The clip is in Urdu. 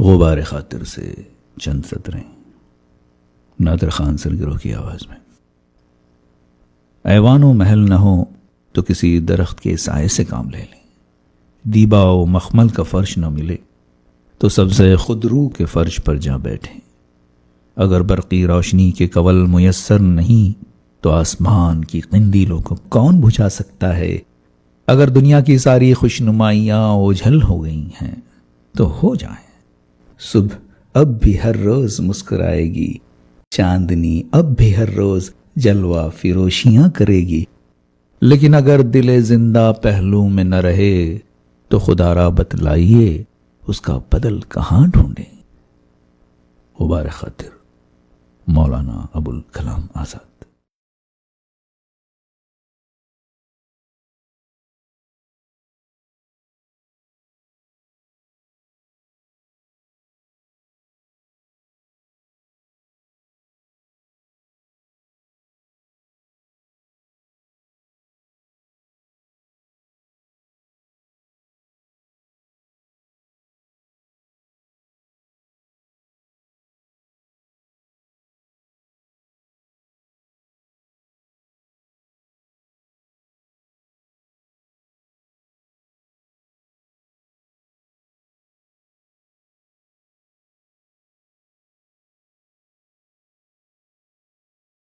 غبار خاطر سے چند سطریں نادر خان سرگرو کی آواز میں۔ ایوان و محل نہ ہو تو کسی درخت کے سائے سے کام لے لیں، دیبا و مخمل کا فرش نہ ملے تو سبزے خودرو کے فرش پر جا بیٹھیں۔ اگر برقی روشنی کے کنول میسر نہیں تو آسمان کی قندیلوں کو کون بجھا سکتا ہے؟ اگر دنیا کی ساری خوشنمائیاں اوجھل ہو گئی ہیں تو ہو جائیں، صبح اب بھی ہر روز مسکرائے گی، چاندنی اب بھی ہر روز جلوہ فروشیاں کرے گی، لیکن اگر دل زندہ پہلو میں نہ رہے تو خدا را بتلائیے اس کا بدل کہاں ڈھونڈیں۔ غبار خاطر، مولانا ابوالکلام آزاد۔